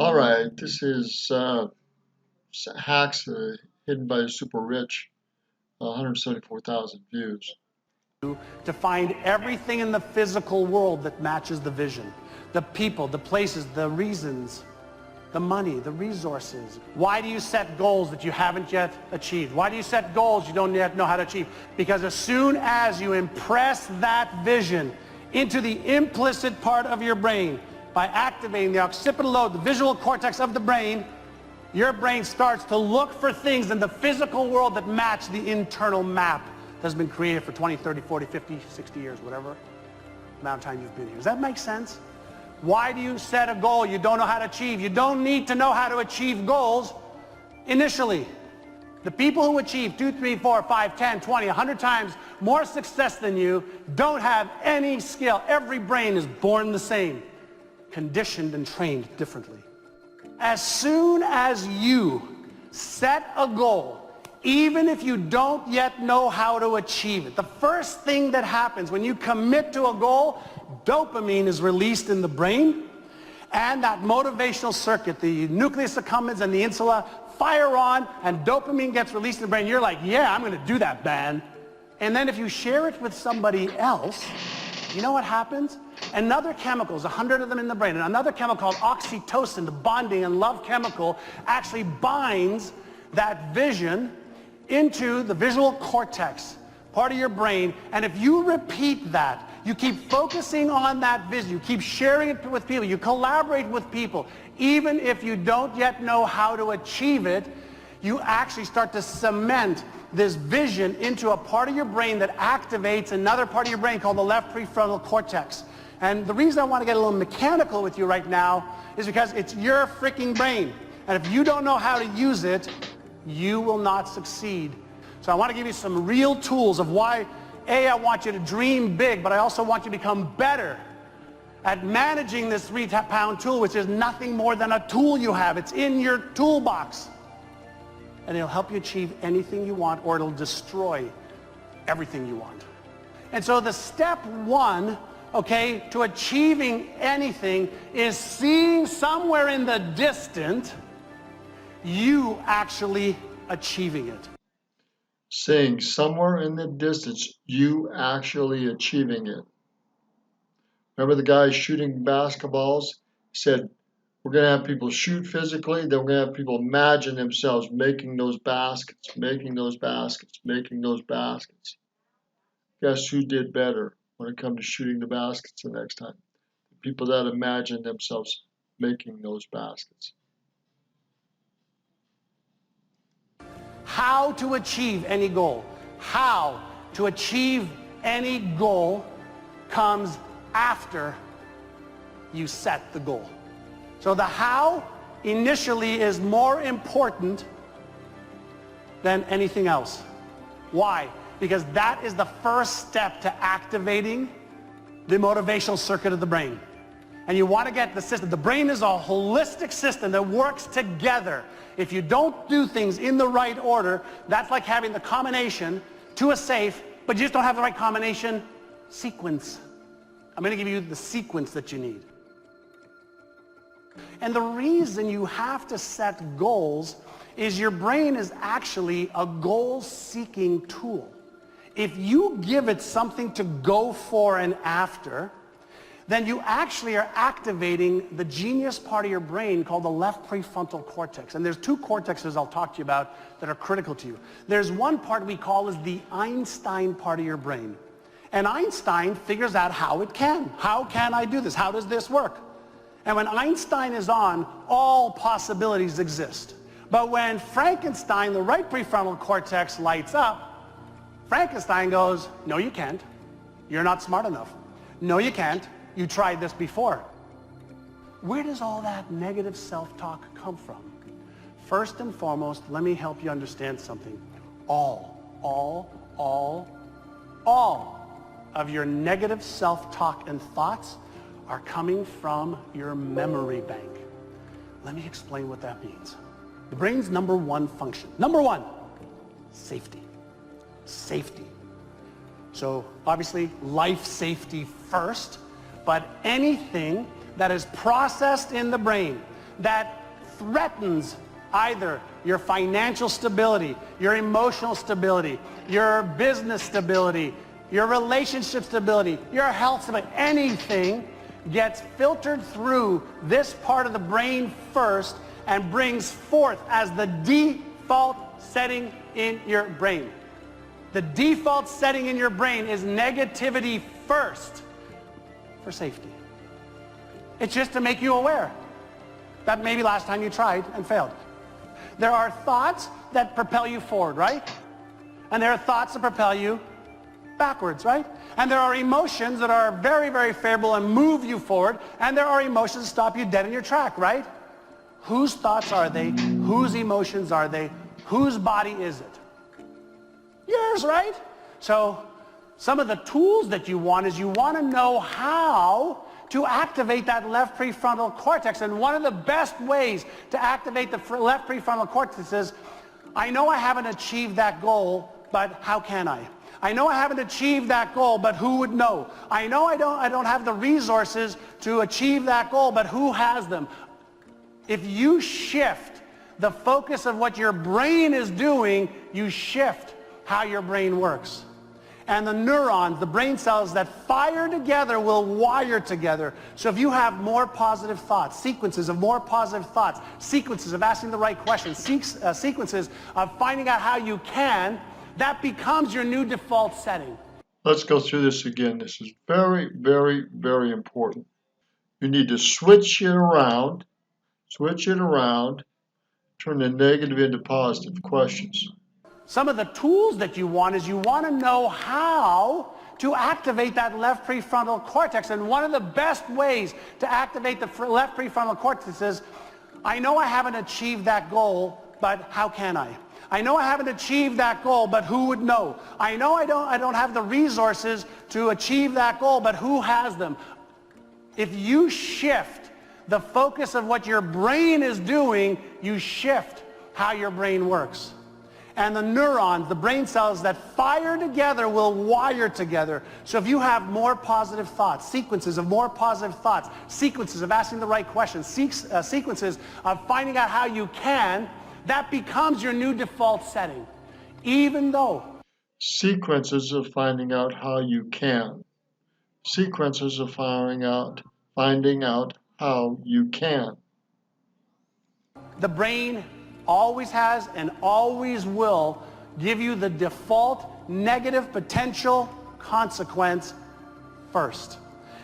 All right, this is hacks hidden by the super rich, 174,000 views. To find everything in the physical world that matches the vision. The people, the places, the reasons, the money, the resources. Why do you set goals that you haven't yet achieved? Why do you set goals you don't yet know how to achieve? Because as soon as you impress that vision into the implicit part of your brain by activating the occipital lobe, the visual cortex of the brain, your brain starts to look for things in the physical world that match the internal map that's been created for 20, 30, 40, 50, 60 years, whatever amount of time you've been here. Does that make sense? Why do you set a goal you don't know how to achieve? You don't need to know how to achieve goals initially. The people who achieve 2, 3, 4, 5, 10, 20, 100 times more success than you don't have any skill. Every brain is born the same, conditioned and trained differently. As soon as you set a goal, even if you don't yet know how to achieve it, the first thing that happens when you commit to a goal, dopamine is released in the brain, and that motivational circuit, the nucleus accumbens and the insula, fire on, and dopamine gets released in the brain. You're like, yeah, I'm going to do that, man. And then if you share it with somebody else, you know what happens? Another chemical, there's 100 of them in the brain, and another chemical called oxytocin, the bonding and love chemical, actually binds that vision into the visual cortex, part of your brain. And if you repeat that, you keep focusing on that vision, you keep sharing it with people, you collaborate with people, even if you don't yet know how to achieve it, you actually start to cement this vision into a part of your brain that activates another part of your brain called the left prefrontal cortex. And the reason I want to get a little mechanical with you right now is because it's your freaking brain. And if you don't know how to use it, you will not succeed. So I want to give you some real tools of why, A, I want you to dream big, but I also want you to become better at managing this 3-pound tool, which is nothing more than a tool you have. It's in your toolbox. And it'll help you achieve anything you want, or it'll destroy everything you want. And so the step one, okay, to achieving anything is seeing somewhere in the distant you actually achieving it. Saying somewhere in the distance, you actually achieving it. Remember the guy shooting basketballs? He said, we're going to have people shoot physically, then we're going to have people imagine themselves making those baskets, making those baskets, making those baskets. Guess who did better when it comes to shooting the baskets the next time? The people that imagine themselves making those baskets. How to achieve any goal. How to achieve any goal comes after you set the goal. So the how initially is more important than anything else. Why? Because that is the first step to activating the motivational circuit of the brain. And you want to get the system. The brain is a holistic system that works together. If you don't do things in the right order, that's like having the combination to a safe, but you just don't have the right combination sequence. I'm going to give you the sequence that you need. And the reason you have to set goals is your brain is actually a goal-seeking tool. If you give it something to go for and after, then you actually are activating the genius part of your brain called the left prefrontal cortex. And there's 2 cortexes I'll talk to you about that are critical to you. There's one part we call as the Einstein part of your brain. And Einstein figures out how it can. How can I do this? How does this work? And when Einstein is on, all possibilities exist. But when Frankenstein, the right prefrontal cortex, lights up, Frankenstein goes, no, you can't. You're not smart enough. No, you can't. You tried this before. Where does all that negative self-talk come from? First and foremost, let me help you understand something. All of your negative self-talk and thoughts are coming from your memory bank. Let me explain what that means. The brain's number 1 function. Number 1, safety. Safety. So obviously life safety first, but anything that is processed in the brain that threatens either your financial stability, your emotional stability, your business stability, your relationship stability, your health stability, anything gets filtered through this part of the brain first and brings forth as the default setting in your brain. The default setting in your brain is negativity first for safety. It's just to make you aware that maybe last time you tried and failed. There are thoughts that propel you forward, right? And there are thoughts that propel you backwards, right? And there are emotions that are very, very favorable and move you forward, and there are emotions that stop you dead in your track, right? Whose thoughts are they? Whose emotions are they? Whose body is it? Yours, right? So some of the tools that you want is you want to know how to activate that left prefrontal cortex. And one of the best ways to activate the left prefrontal cortex is, I know I haven't achieved that goal, but how can I? I know I haven't achieved that goal, but who would know? I know I don't have the resources to achieve that goal, but who has them? If you shift the focus of what your brain is doing, you shift how your brain works. And the neurons, the brain cells that fire together will wire together. So if you have more positive thoughts, sequences of more positive thoughts, sequences of asking the right questions, sequences of finding out how you can, that becomes your new default setting. Let's go through this again. This is very, very, very important. You need to switch it around, turn the negative into positive questions. Some of the tools that you want is you want to know how to activate that left prefrontal cortex. And one of the best ways to activate the left prefrontal cortex is, I know I haven't achieved that goal, but how can I? I know I haven't achieved that goal, but who would know? I know I don't have the resources to achieve that goal, but who has them? If you shift the focus of what your brain is doing, you shift how your brain works. And the neurons, the brain cells that fire together will wire together. So if you have more positive thoughts, sequences of more positive thoughts, sequences of asking the right questions, sequences of finding out how you can, that becomes your new default setting. Even though Sequences of finding out how you can. Sequences of finding out how you can. the brain always has and always will give you the default negative potential consequence first.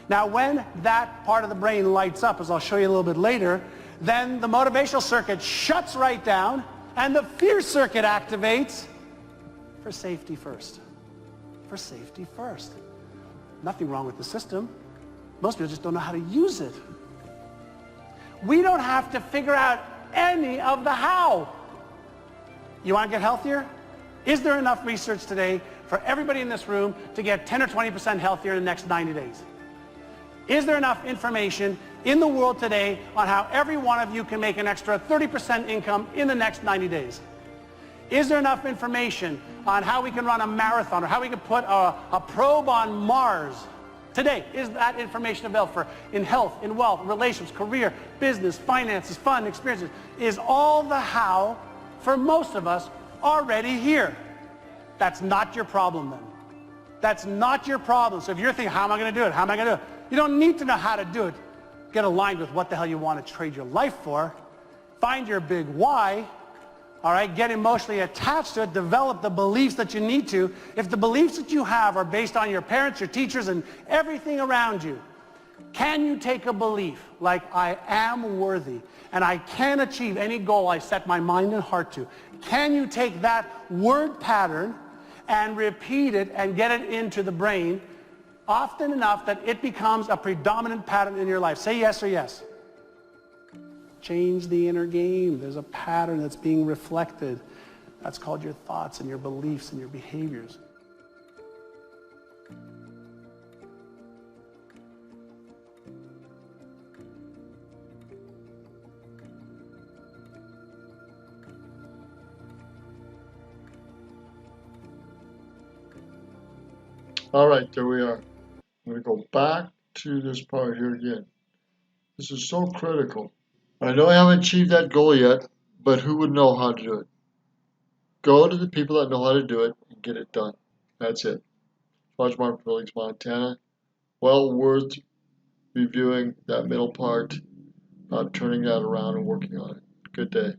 Now, when that part of the brain lights up, as I'll show you a little bit later, then the motivational circuit shuts right down and the fear circuit activates for safety first. For safety first. Nothing wrong with the system. Most people just don't know how to use it. We don't have to figure out any of the how. You want to get healthier? Is there enough research today for everybody in this room to get 10 or 20% healthier in the next 90 days? Is there enough information in the world today on how every one of you can make an extra 30% income in the next 90 days? Is there enough information on how we can run a marathon or how we can put a probe on Mars? Today, is that information available in health, in wealth, relations, career, business, finances, fun, experiences? Is all the how, for most of us, already here? That's not your problem then. That's not your problem. So if you're thinking, how am I going to do it? How am I going to do it? You don't need to know how to do it. Get aligned with what the hell you want to trade your life for. Find your big why. All right, get emotionally attached to it, develop the beliefs that you need to. If the beliefs that you have are based on your parents, your teachers, and everything around you, can you take a belief like I am worthy and I can achieve any goal I set my mind and heart to? Can you take that word pattern and repeat it and get it into the brain often enough that it becomes a predominant pattern in your life? Say yes or yes. Change the inner game. There's a pattern that's being reflected. That's called your thoughts and your beliefs and your behaviors. All right, there we are. I'm going to go back to this part here again. This is so critical. I know I haven't achieved that goal yet, but who would know how to do it? Go to the people that know how to do it and get it done. That's it. Roger Martin from Billings, Montana. Well worth reviewing that middle part, turning that around and working on it. Good day.